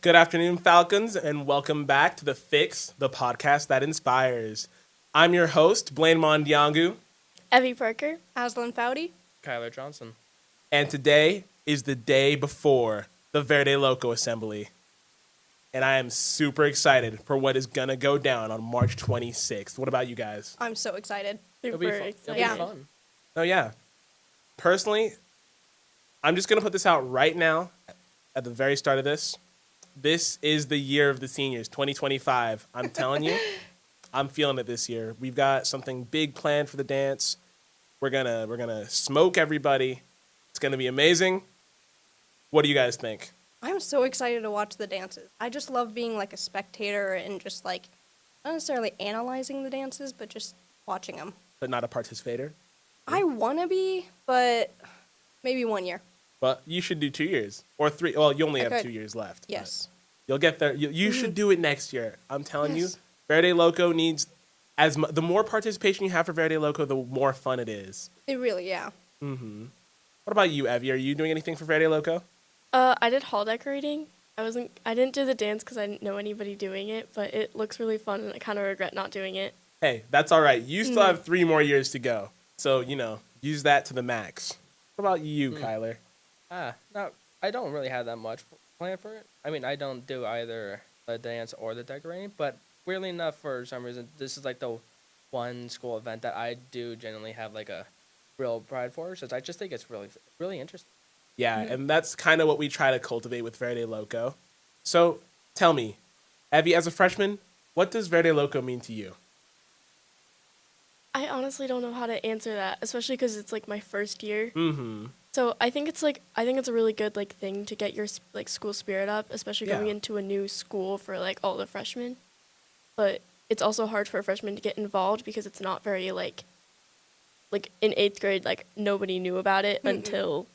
Good afternoon, Falcons, and welcome back to The Fix, the podcast that inspires. I'm your host, Blaine Mondiangu, Evie Parker. Aslan Foudy. Kyler Johnson. and today is the day before the Verde Loco Assembly. And I am super excited for what is going to go down on March 26th. What about you guys? I'm so excited. It'll be Super fun. excited. It'll be Yeah. fun. Oh, yeah. Personally, I'm just going to put this out right now at the very start of this. This is the year of the seniors, 2025. I'm telling you, I'm feeling it this year. We've got something big planned for the dance. We're gonna smoke everybody. It's gonna be amazing. What do you guys think? I'm so excited to watch the dances. I just love being like a spectator and just like not necessarily analyzing the dances, but just watching them. But not a participator. I want to be, but maybe 1 year. But you should do 2 years or 3. Well, you only I have could. 2 years left. but Yes. you'll get there. You should do it next year. I'm telling you, Yes. Verde Loco needs the more participation you have for Verde Loco, the more fun it is. It really, yeah. What about you, Evie? Are you doing anything for Verde Loco? I did hall decorating. I didn't do the dance because I didn't know anybody doing it, but it looks really fun, and I kind of regret not doing it. Hey, that's all right. You still have 3 more years to go. So, use that to the max. What about you, Kyler? No, I don't really have that much planned for it. I mean, I don't do either the dance or the decorating, but weirdly enough, for some reason, this is like the one school event that I do generally have like a real pride for, since I just think it's really, really interesting. Yeah, and that's kind of what we try to cultivate with Verde Loco. So, tell me, Evie, as a freshman, what does Verde Loco mean to you? I honestly don't know how to answer that, especially because it's like my first year. Mm-hmm. So I think it's a really good like thing to get your school spirit up, especially going Yeah. into a new school for like all the freshmen. But it's also hard for a freshman to get involved because it's not very like in 8th grade, like nobody knew about it until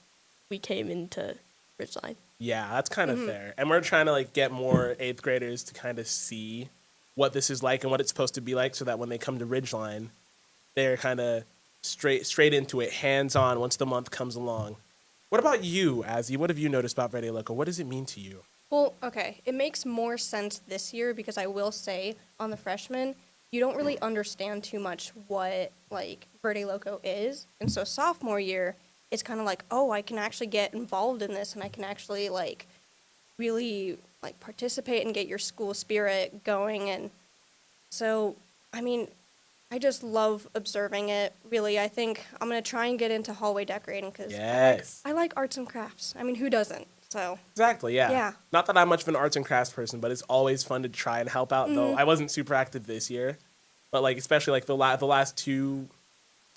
we came into Ridgeline. Yeah, that's kind of fair. And we're trying to get more 8th graders to kind of see what this is like and what it's supposed to be like so that when they come to Ridgeline, they're kind of straight into it, hands-on once the month comes along. What about you, Azzy? What have you noticed about Verde Loco? What does it mean to you? Well, okay. It makes more sense this year because I will say on the freshmen, you don't really understand too much what like Verde Loco is. And so sophomore year, it's kind of like, oh, I can actually get involved in this and I can actually like really like participate and get your school spirit going. And so, I mean, I just love observing it. Really, I think I'm going to try and get into hallway decorating because Yes. I like arts and crafts. I mean, who doesn't? So, Exactly, yeah. Yeah. Not that I'm much of an arts and crafts person, but it's always fun to try and help out, though I wasn't super active this year. But especially the last 2-3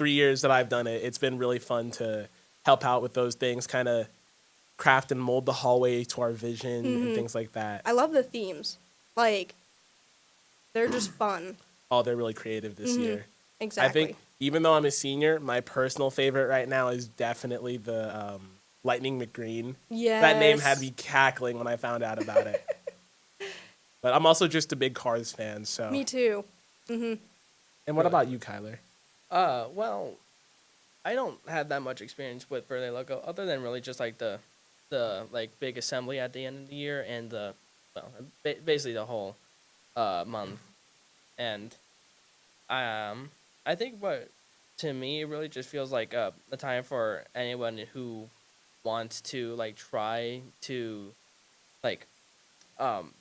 years that I've done it, it's been really fun to help out with those things, kind of craft and mold the hallway to our vision and things like that. I love the themes. Like, they're just fun. Oh, they're really creative this year. Exactly. I think even though I'm a senior, my personal favorite right now is definitely the Lightning McGreen. Yes. That name had me cackling when I found out about it. But I'm also just a big Cars fan, so. Me too. And what about you, Kyler? Well, I don't have that much experience with Verde Loco, other than really just like the like big assembly at the end of the year and basically the whole month. And I think what to me it really just feels like a time for anyone who wants to try to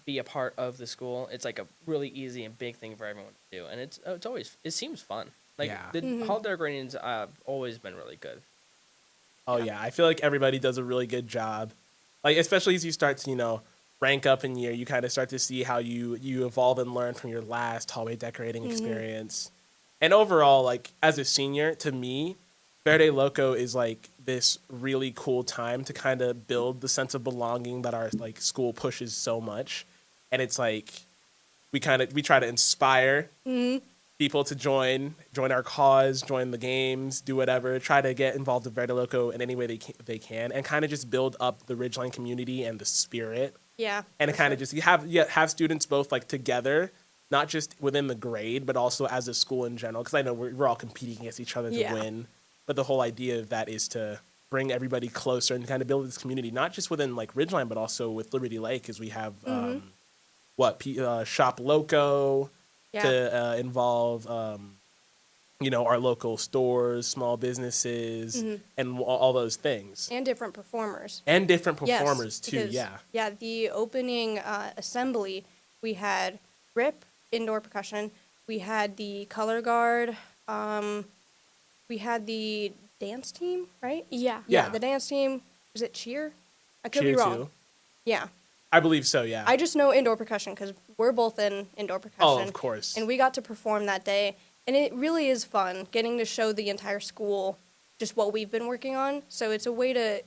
be a part of the school. It's like a really easy and big thing for everyone to do, and it seems fun. Yeah. The hall decorations have always been really good. Oh, yeah. I feel like everybody does a really good job. Especially as you start to, rank up in year, you kind of start to see how you evolve and learn from your last hallway decorating experience. And overall, as a senior, to me, Verde Loco is this really cool time to kind of build the sense of belonging that our school pushes so much. And it's we try to inspire people to join our cause, join the games, do whatever, try to get involved with Verde Loco in any way they can, and kind of just build up the Ridgeline community and the spirit. Yeah. And it kind of just you have students both together, not just within the grade, but also as a school in general. Because I know we're all competing against each other to win, but the whole idea of that is to bring everybody closer and kind of build this community, not just within like Ridgeline, but also with Liberty Lake, because we have Shop Loco to involve our local stores, small businesses, and all those things, And different performers. Yes, too. Because, yeah, the opening assembly, we had Rip, indoor percussion. We had the color guard. We had the dance team, right? Yeah. Yeah. The dance team. Was it cheer? I could Cheer be wrong. too. Yeah. I believe so. Yeah. I just know indoor percussion because we're both in indoor percussion. Oh, of course. And we got to perform that day. And it really is fun getting to show the entire school just what we've been working on. So it's a way to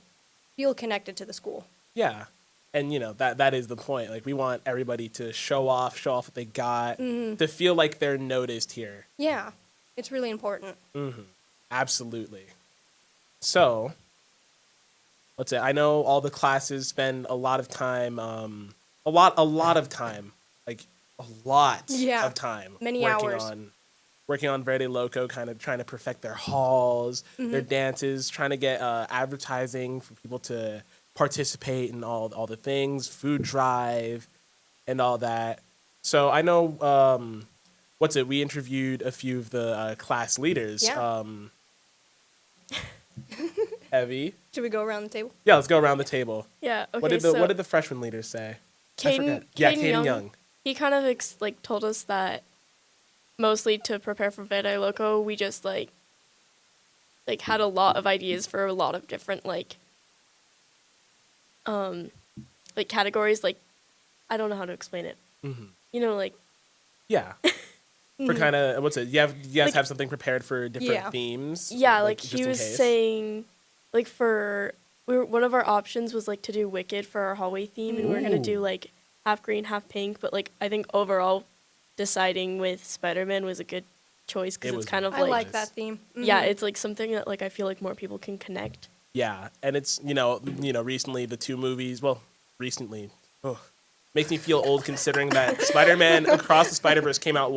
feel connected to the school. Yeah. And, that is the point. Like, we want everybody to show off what they got, to feel like they're noticed here. Yeah. It's really important. Absolutely. So, let's say, I know all the classes spend a lot of time, a lot of time, like, a lot of time. Many hours. Working on Verde Loco, kind of trying to perfect their halls, their dances, trying to get advertising for people to participate in all the things, food drive, and all that. So I know, we interviewed a few of the class leaders. Yeah. Evie. Should we go around the table? Yeah, let's go around the table. Yeah. Okay. What did the freshman leaders say? Caden Caden Young. He kind of told us that mostly to prepare for Verde Loco, we just had a lot of ideas for a lot of different categories. Like, I don't know how to explain it. Yeah. For kind of you guys have something prepared for different themes? Yeah, just he in was case? saying one of our options was to do Wicked for our hallway theme, and we were gonna do half green, half pink. But I think overall, deciding with Spider-Man was a good choice because it's kind of I like that theme. Yeah, it's something that I feel like more people can connect. Yeah, and it's recently the two movies. Well, recently, makes me feel old considering that Spider-Man Across the Spider-Verse came out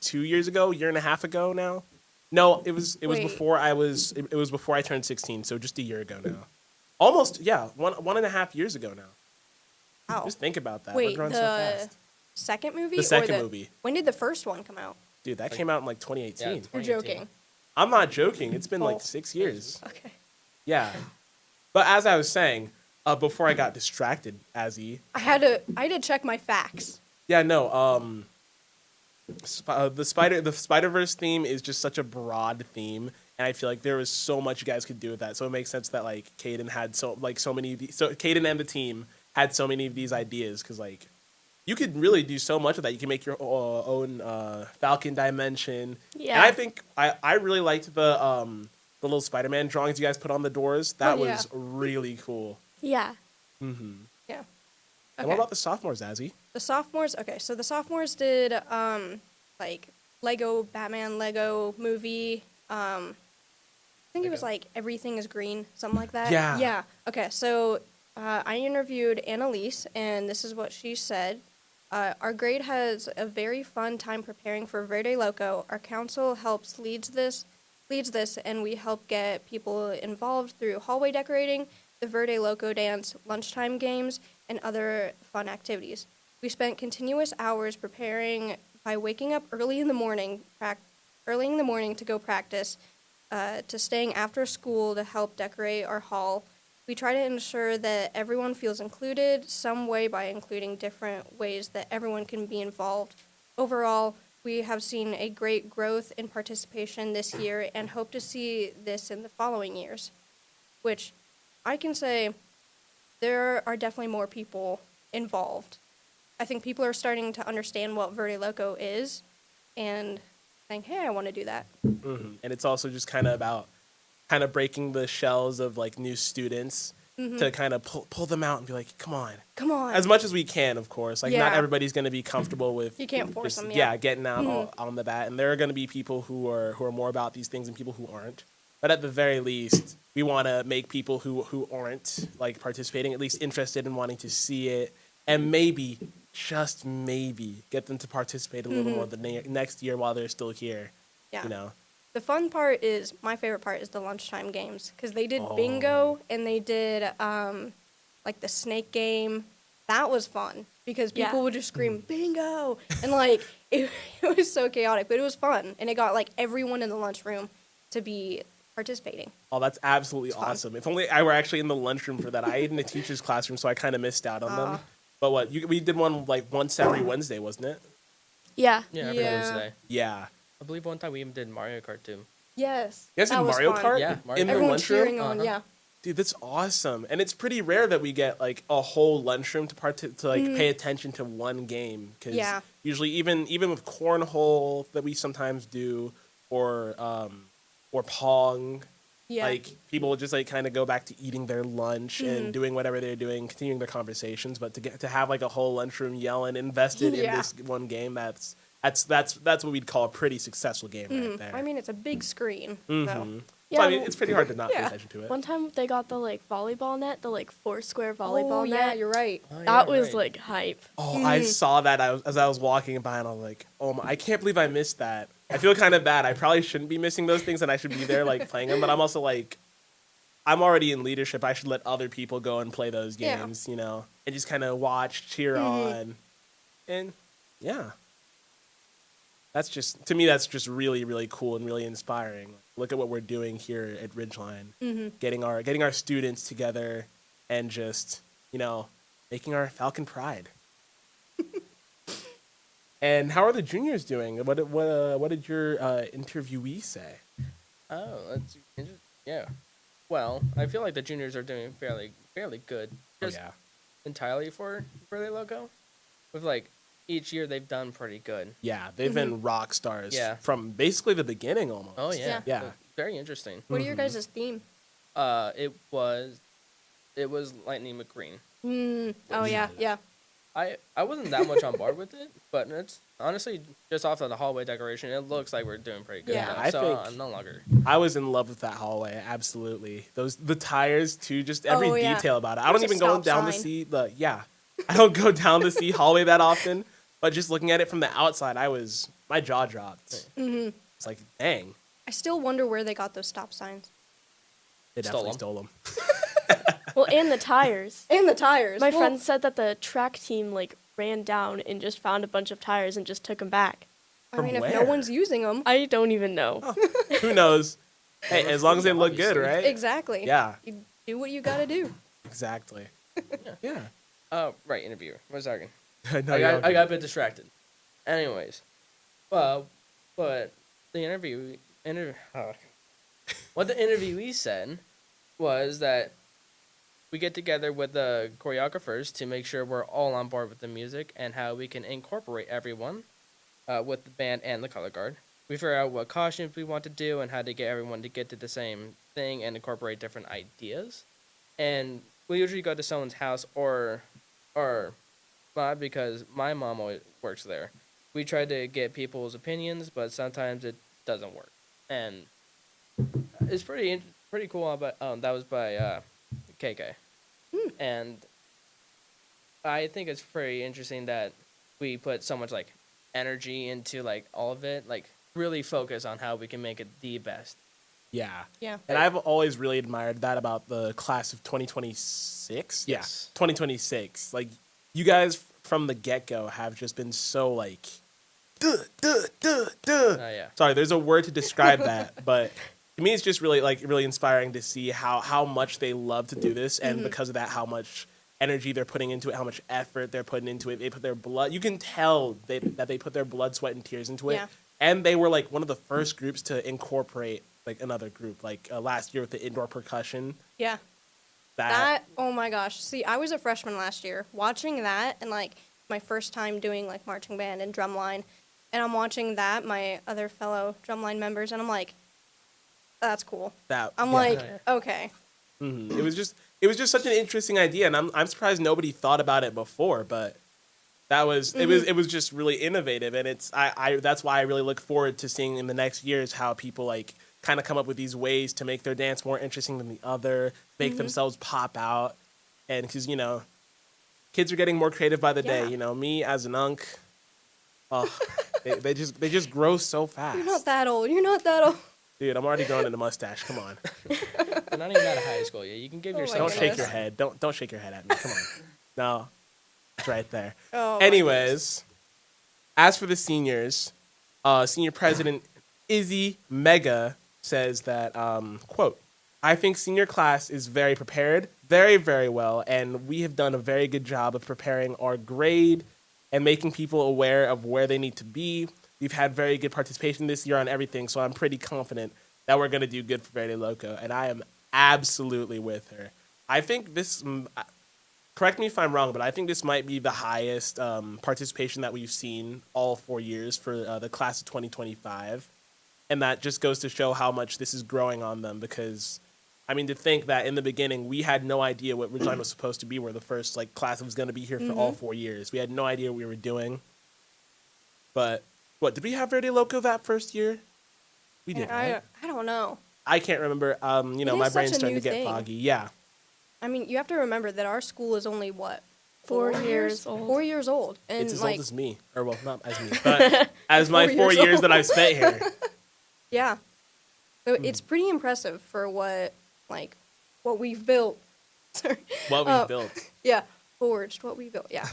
2 years ago, year and a half ago now. No, it was before it was before I turned 16, so just a year ago now. Almost, yeah, 1.5 years ago now. Wow. Just think about that. Wait, We're growing so fast. second movie? The second movie. When did the first one come out? Dude, that came out in 2018. Yeah, You're 2018. joking. I'm not joking. It's been 6 years. Okay. Yeah. But as I was saying, before I got distracted, Azzy. I had to check my facts. Yeah, no. The Spider-Verse theme is just such a broad theme, and I feel like there was so much you guys could do with that. So it makes sense that Caden had so many of these. So Caden and the team had so many of these ideas because you could really do so much with that. You can make your own Falcon dimension. Yeah. And I think I really liked the little Spider-Man drawings you guys put on the doors. That was really cool. Yeah. Mm-hmm. Yeah. Okay. And what about the sophomores, Azzy? The sophomores? Okay, so the sophomores did Lego Batman Lego movie. I think it was Everything is Green, something like that. Yeah. Yeah. Okay, so I interviewed Annalise, and this is what she said. Our grade has a very fun time preparing for Verde Loco. Our council leads this, and we help get people involved through hallway decorating, the Verde Loco dance, lunchtime games, and other fun activities. We spent continuous hours preparing by waking up early in the morning to go practice, to staying after school to help decorate our hall. We try to ensure that everyone feels included some way by including different ways that everyone can be involved. Overall, we have seen a great growth in participation this year and hope to see this in the following years, which I can say there are definitely more people involved. I think people are starting to understand what Verde Loco is and saying, hey, I want to do that. Mm-hmm. And it's also just kind of about breaking the shells of new students to kind of pull them out and be like, come on. As much as we can, of course. Not everybody's going to be comfortable with. You can't force them. Yeah, getting out on the bat. And there are going to be people who are more about these things and people who aren't. But at the very least, we want to make people who aren't participating at least interested in wanting to see it, and maybe, just maybe, get them to participate a little more the next year while they're still here. Yeah. The fun part is, my favorite part is the lunchtime games, because they did Oh. bingo and they did like the snake game. That was fun because people Yeah. would just scream bingo and like it was so chaotic, but it was fun and it got like everyone in the lunchroom to be participating. Oh, that's absolutely fun. awesome. If only I were actually in the lunchroom for that. I ate in the teacher's classroom, so I kind of missed out on them. But we did one like once every Wednesday, wasn't it? Yeah. Yeah, every Yeah. Wednesday. Yeah. I believe one time we even did Mario Kart too. Yes. You guys did that was Mario fun. Kart Yeah, Mario in the Everyone lunchroom? cheering on, Uh-huh. yeah. Dude, that's awesome. And it's pretty rare that we get like a whole lunchroom to like pay attention to one game, because Yeah. usually even with cornhole that we sometimes do, or pong, Yeah. like people will just like kind of go back to eating their lunch and doing whatever they're doing, continuing their conversations. But to have like a whole lunchroom yelling invested in Yeah. this one game, that's what we'd call a pretty successful game right there. I mean, it's a big screen. So. So, Yeah, I mean, well- it's pretty hard to not pay Yeah. attention to it. One time they got the like volleyball net, the like 4-square volleyball Oh, net. yeah, you're right. Oh, yeah, That was right. like hype. Oh, I saw that as I was walking by, and I was like, "Oh, I can't believe I missed that." I feel kind of bad. I probably shouldn't be missing those things, and I should be there like playing them. But I'm also like, I'm already in leadership. I should let other people go and play those Yeah. games, and just kind of watch, cheer on, and yeah. That's just, to me, that's just really, really cool and really inspiring. Look at what we're doing here at Ridgeline, getting our students together and just, making our Falcon pride. And how are the juniors doing? What did your interviewee say? Oh, that's interesting. Yeah. Well, I feel like the juniors are doing fairly good. Just Oh, yeah. entirely for Verde Loco. With like each year they've done pretty good. Yeah, they've been rock stars Yeah. from basically the beginning almost. Oh yeah. Yeah. So, very interesting. What are your guys' theme? It was Lightning McQueen. Oh, yeah, yeah. I wasn't that much on board with it, but it's honestly just off of the hallway decoration, it looks like we're doing pretty good. Yeah, now, I so think- I'm no longer. I was in love with that hallway, absolutely. The tires too, just every Oh, yeah. detail about it. I There's don't a even go stop down to sign. see I don't go down to see hallway that often, but just looking at it from the outside, my jaw dropped. It's like, dang, I still wonder where they got those stop signs. they Stole definitely stole them. Well, and the tires. And the tires. My Well, friend said that the track team like ran down and just found a bunch of tires and just took them back. I From mean, if no where? one's using them. I don't even know. Who knows? Hey, They were as long as they free, look good, obviously. right? Exactly. Yeah, You do what you gotta do. exactly. Yeah. Oh, right, interviewer. 1 second. No, I you're got okay. a bit distracted. Anyways, well, but the what the interviewee said was that we get together with the choreographers to make sure we're all on board with the music and how we can incorporate everyone with the band and the color guard. We figure out what costumes we want to do and how to get everyone to get to the same thing and incorporate different ideas. And we usually go to someone's house or not, because my mom always works there. We try to get people's opinions, but sometimes it doesn't work. And it's pretty cool. But that was by KK, and I think it's pretty interesting that we put so much like energy into like all of it. Like really focus on how we can make it the best. Yeah. Yeah. And I've always really admired that about the class of 2026. Yes. Yeah, 2026. Like, you guys from the get-go have just been so, like, duh. Yeah. Sorry, there's a word to describe that, but to me it's just really inspiring to see how much they love to do this, and because of that, how much energy they're putting into it, how much effort they're putting into it. They put their blood. You can tell that they put their blood, sweat, and tears into it. Yeah. And they were like one of the first groups to incorporate like another group, like last year with the indoor percussion. Yeah. That, oh my gosh. See, I was a freshman last year. Watching that, and like my first time doing like marching band and drumline, and I'm watching that, my other fellow drumline members, and I'm like, that's cool. I'm yeah. like, Yeah. okay. It was just such an interesting idea, and I'm surprised nobody thought about it before. But that was it was just really innovative, and I that's why I really look forward to seeing in the next years how people like kind of come up with these ways to make their dance more interesting than the other, make themselves pop out, and because kids are getting more creative by the day. Yeah. Me as an unk, oh, they just grow so fast. You're not that old. You're not that old. Dude, I'm already growing in a mustache. Come on. You're not even out of high school yet. You can give Oh my yourself. Don't shake goodness. your head. Don't shake your head at me. Come on. No. It's right there. Oh, my Anyways, as for the seniors, senior president Izzy Mega says that, quote, I think senior class is very prepared, very, very well, and we have done a very good job of preparing our grade and making people aware of where they need to be. We've had very good participation this year on everything, so I'm pretty confident that we're going to do good for Verde Loco, and I am absolutely with her. I think this, correct me if I'm wrong, but I think this might be the highest participation that we've seen all 4 years for the class of 2025. And that just goes to show how much this is growing on them because, I mean, to think that in the beginning, we had no idea what Ridgeline was supposed to be. We're the first like class that was going to be here for all 4 years. We had no idea what we were doing. But, what, did we have Verde Loco that first year? We did, right? I don't know. I can't remember. You know, It my is brain's such a starting new to get thing. foggy. Yeah. I mean, you have to remember that our school is only what? 4 years old. 4 years old. And It's as like, old as me. Or, well, not as me, but as my 4 4 years years that I've spent here. yeah. So it's pretty impressive for what we've built. Sorry. What we've built. Yeah. Forged what we built. Yeah.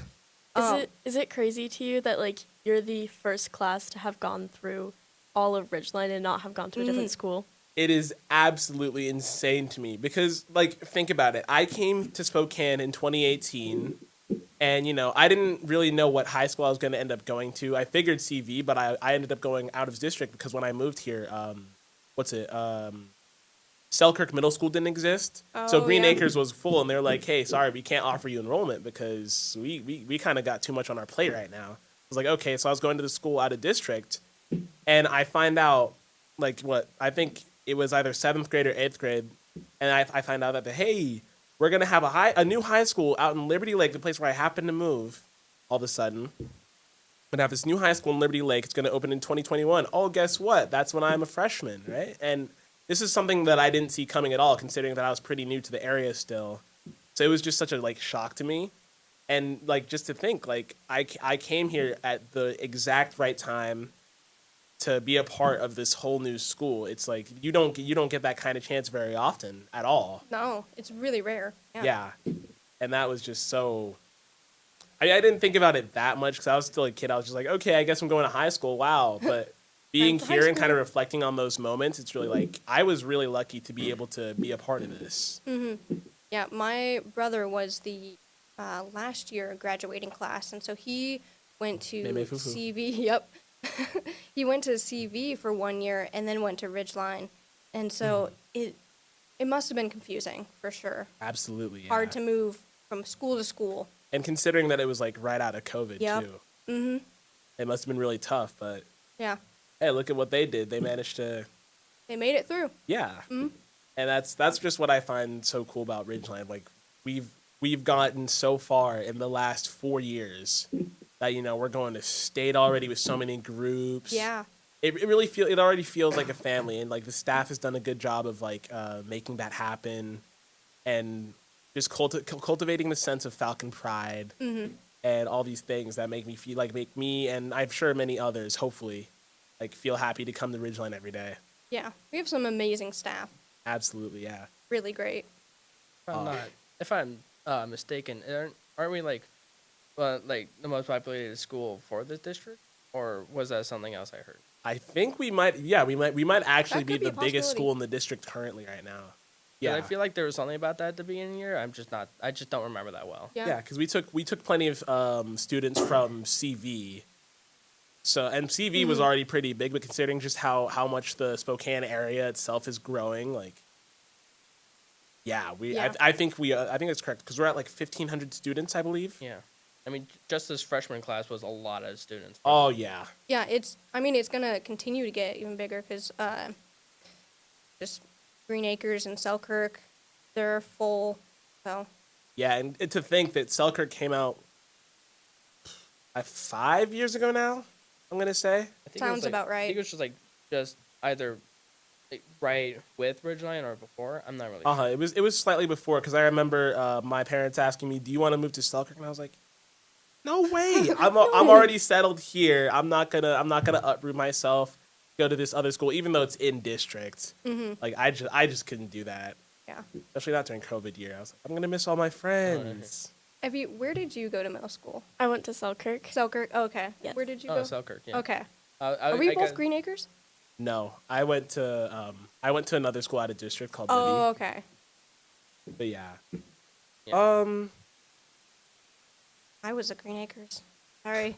Is it crazy to you that like you're the first class to have gone through all of Ridgeline and not have gone to a different school? It is absolutely insane to me because, like, think about it. I came to Spokane in 2018, and, you know, I didn't really know what high school I was going to end up going to. I figured CV, but I ended up going out of district because when I moved here, Selkirk Middle School didn't exist. So Oh, Green yeah. Acres was full, and they're like, hey, sorry, we can't offer you enrollment because we kind of got too much on our plate right now. I was like, okay, so I was going to the school out of district, and I find out, like, I think it was either 7th grade or 8th grade, and I find out that, hey, we're going to have a new high school out in Liberty Lake, the place where I happen to move, all of a sudden. We're going to have this new high school in Liberty Lake. It's going to open in 2021. Oh, guess what? That's when I'm a freshman, right? And this is something that I didn't see coming at all, considering that I was pretty new to the area still. So it was just such a, like, shock to me. And, like, just to think, like, I came here at the exact right time to be a part of this whole new school. It's like you don't get that kind of chance very often at all. No, it's really rare. Yeah. And that was just so I didn't think about it that much because I was still a kid. I was just like, okay, I guess I'm going to high school. Wow. But being for high here and kind of school. reflecting on those moments, it's really like I was really lucky to be able to be a part of this. Yeah, my brother was the last year graduating class, and so he went to Meme foo-foo. CV. Yep. He went to CV for 1 year and then went to Ridgeline. And so it must have been confusing for sure. Absolutely. Yeah. Hard to move from school to school. And considering that it was like right out of COVID Yep. too. Mm-hmm. It must have been really tough, but Yeah. hey, look at what they did. They managed to They made it through. Yeah, and that's just what I find so cool about Ridgeline. Like we've gotten so far in the last 4 years that we're going to state already with so many groups. Yeah. It already feels like a family, and like the staff has done a good job of like making that happen, and just cultivating the sense of Falcon pride and all these things that make me and I'm sure many others hopefully like feel happy to come to Ridgeline every day. Yeah. We have some amazing staff. Absolutely, yeah. Really great. If I'm mistaken, aren't we like the most populated school for this district, or was that something else I heard? I think we might actually That be could be the a biggest possibility. school in the district currently right now. 'Cause Yeah, I feel like there was something about that at the beginning of the year. I just don't remember that well. Yeah. yeah, because we took plenty of students from CV. So and CV was already pretty big, but considering just how much the Spokane area itself is growing, like, yeah, Yeah. I think that's correct because we're at like 1,500 students, I believe. Yeah, I mean, just this freshman class was a lot of students. Oh yeah, Yeah, it's going to continue to get even bigger because just Green Acres and Selkirk, they're full. So, yeah, and to think that Selkirk came out 5 years ago now, I'm gonna say. I think it was, Sounds like- about I right. think it was just either right with Ridgeline or before. I'm not really. Uh huh. It was slightly before because I remember my parents asking me, "Do you want to move to Selkirk?" And I was like, "No way! I'm already settled here. I'm not gonna uproot myself, go to this other school, even though it's in district. Like I just couldn't do that, Yeah. especially not during COVID year. I was like, I'm gonna miss all my friends. Where did you go to middle school? I went to Selkirk. Selkirk. Oh, okay. Yes. Where did you Oh, go? Selkirk. Yeah. Okay. I Are we I both got- Green Acres? No, I went to another school out of district called Oh, Verde. okay. But yeah. Yeah. I was at Green Acres. Sorry.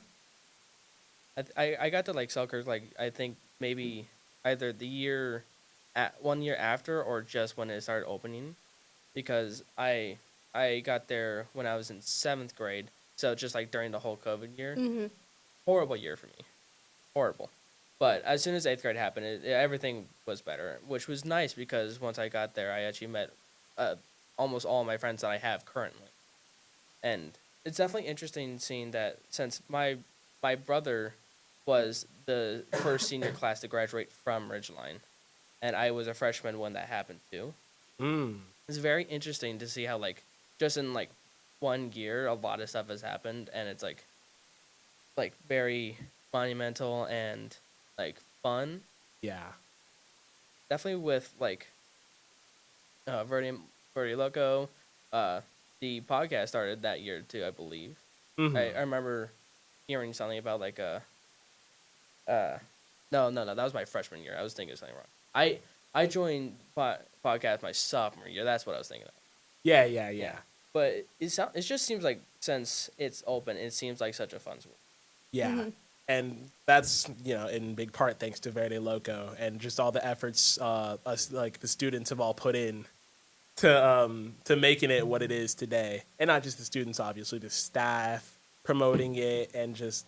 I got to like Selkirk like I think maybe either the year at 1 year after or just when it started opening, because I got there when I was in 7th grade, so just like during the whole COVID year. Mm-hmm. Horrible year for me, horrible. But as soon as 8th grade happened, everything was better, which was nice because once I got there, I actually met almost all my friends that I have currently, and it's definitely interesting seeing that since my brother was the first senior class to graduate from Ridgeline, and I was a freshman when that happened too. It's very interesting to see how like just in like 1 year a lot of stuff has happened, and it's like very monumental and like fun. Yeah. Definitely with like Verde Loco. The podcast started that year too, I believe. Mhm. I remember hearing something about like no, that was my freshman year. I was thinking of something wrong. I joined podcast my sophomore year. That's what I was thinking of. Yeah. But it just seems like since it's open, it seems like such a fun school. Yeah. And that's, in big part thanks to Verde Loco and just all the efforts us like the students have all put in to making it what it is today. And not just the students, obviously, the staff promoting it and just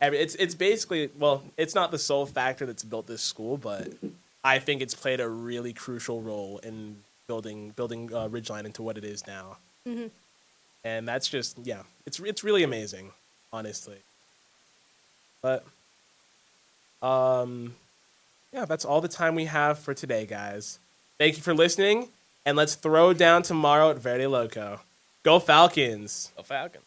it's basically, well, it's not the sole factor that's built this school, but I think it's played a really crucial role in building Ridgeline into what it is now. And that's just, it's really amazing, honestly. But that's all the time we have for today, guys. Thank you for listening, and let's throw down tomorrow at Verde Loco. Go Falcons! A Falcon.